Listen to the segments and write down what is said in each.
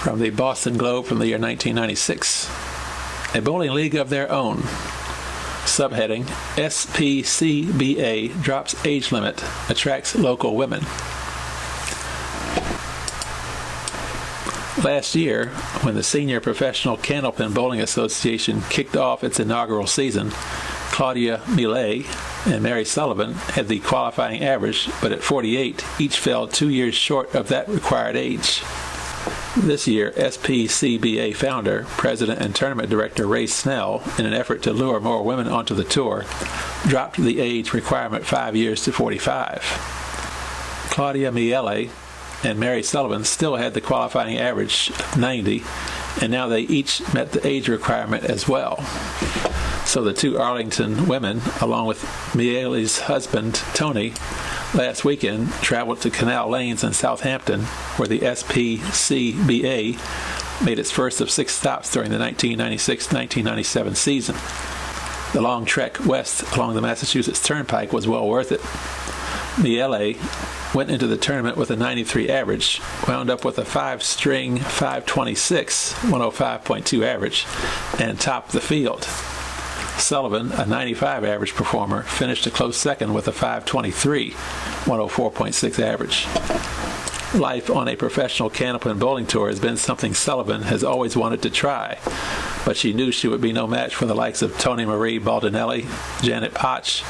from the Boston Globe from the year 1996. A bowling league of their own. Subheading, SPCBA drops age limit, attracts local women. Last year, when the Senior Professional Candlepin Bowling Association kicked off its inaugural season, Claudia Millet and Mary Sullivan had the qualifying average, but at 48, each fell 2 years short of that required age. This year, SPCBA founder, president, and tournament director Ray Snell, in an effort to lure more women onto the tour, dropped the age requirement 5 years to 45. Claudia Miele and Mary Sullivan still had the qualifying average of 90, and now they each met the age requirement as well. So the two Arlington women, along with Miele's husband, Tony, last weekend traveled to Canal Lanes in Southampton, where the SPCBA made its first of 6 stops during the 1996-1997 season. The long trek west along the Massachusetts Turnpike was well worth it. Miele went into the tournament with a 93 average, wound up with a 5-string 526, 105.2 average, and topped the field. Sullivan, a 95 average performer, finished a close second with a 523, 104.6 average. Life on a professional Candlepin bowling tour has been something Sullivan has always wanted to try, but she knew she would be no match for the likes of Tony Marie Baldinelli, Janet Potch,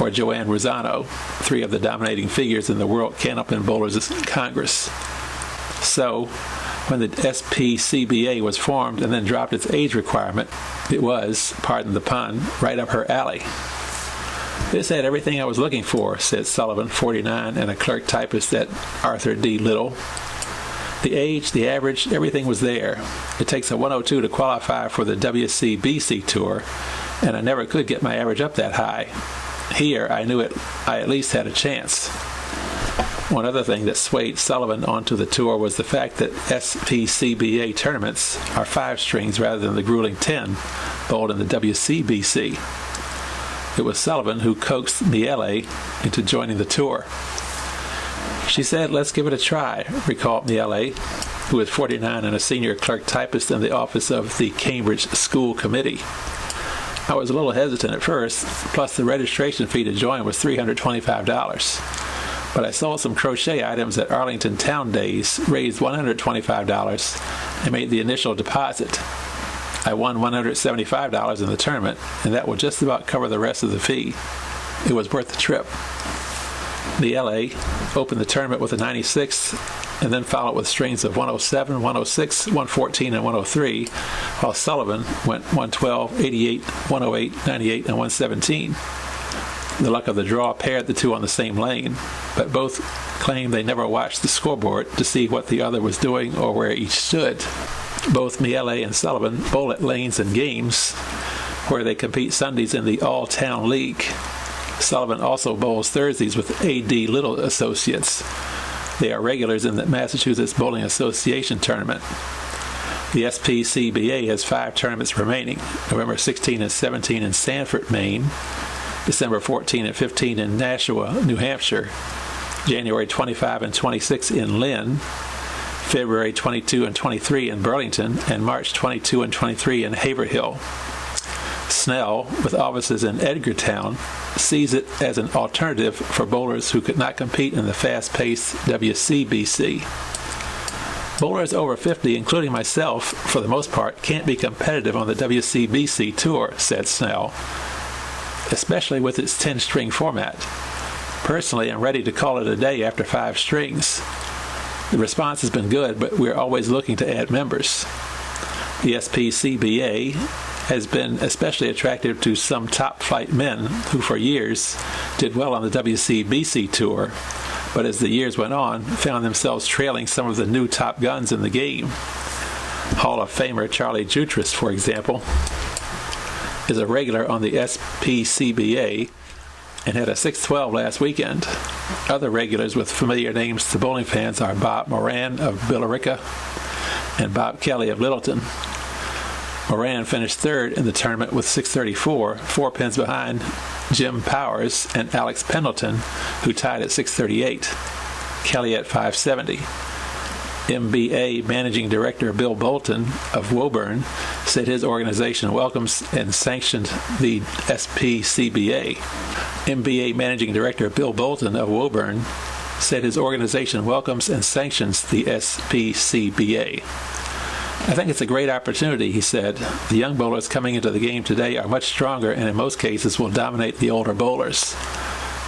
or Joanne Rosano, 3 of the dominating figures in the World Candlepin Bowlers Congress. So, when the SPCBA was formed and then dropped its age requirement, it was, pardon the pun, right up her alley. This had everything I was looking for, said Sullivan, 49, and a clerk typist at Arthur D. Little. The age, the average, everything was there. It takes a 102 to qualify for the WCBC Tour, and I never could get my average up that high. Here, I knew I at least had a chance. One other thing that swayed Sullivan onto the tour was the fact that SPCBA tournaments are 5 strings rather than the grueling 10 bowled in the WCBC. It was Sullivan who coaxed Miele into joining the tour. She said, "Let's give it a try," recalled Miele, who is 49 and a senior clerk typist in the office of the Cambridge School Committee. I was a little hesitant at first, plus the registration fee to join was $325. But I sold some crochet items at Arlington Town Days, raised $125, and made the initial deposit. I won $175 in the tournament, and that will just about cover the rest of the fee. It was worth the trip. Miele opened the tournament with a 96, and then followed with strings of 107, 106, 114, and 103, while Sullivan went 112, 88, 108, 98, and 117. The luck of the draw paired the two on the same lane, but both claimed they never watched the scoreboard to see what the other was doing or where each stood. Both Miele and Sullivan bowl at lanes and games, where they compete Sundays in the All-Town League. Sullivan also bowls Thursdays with A.D. Little Associates. They are regulars in the Massachusetts Bowling Association tournament. The SPCBA has 5 tournaments remaining, November 16 and 17 in Sanford, Maine, December 14 and 15 in Nashua, New Hampshire, January 25 and 26 in Lynn, February 22 and 23 in Burlington, and March 22 and 23 in Haverhill. Snell, with offices in Edgartown, sees it as an alternative for bowlers who could not compete in the fast-paced WCBC. Bowlers over 50, including myself, for the most part, can't be competitive on the WCBC Tour, said Snell, especially with its 10-string format. Personally, I'm ready to call it a day after 5 strings. The response has been good, but we're always looking to add members. The SPCBA has been especially attractive to some top-flight men who for years did well on the WCBC Tour, but as the years went on, found themselves trailing some of the new top guns in the game. Hall of Famer Charlie Jutras, for example, is a regular on the SPCBA and had a 612 last weekend. Other regulars with familiar names to bowling fans are Bob Moran of Billerica and Bob Kelly of Littleton. Moran finished 3rd in the tournament with 634, 4 pins behind Jim Powers and Alex Pendleton, who tied at 638, Kelly at 570. MBA Managing Director Bill Bolton of Woburn said his organization welcomes and sanctions the SPCBA. MBA Managing Director Bill Bolton of Woburn said his organization welcomes and sanctions the SPCBA. I think it's a great opportunity, he said. The young bowlers coming into the game today are much stronger and in most cases will dominate the older bowlers.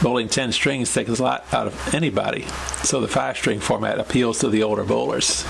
Bowling 10 strings takes a lot out of anybody, so the 5-string format appeals to the older bowlers.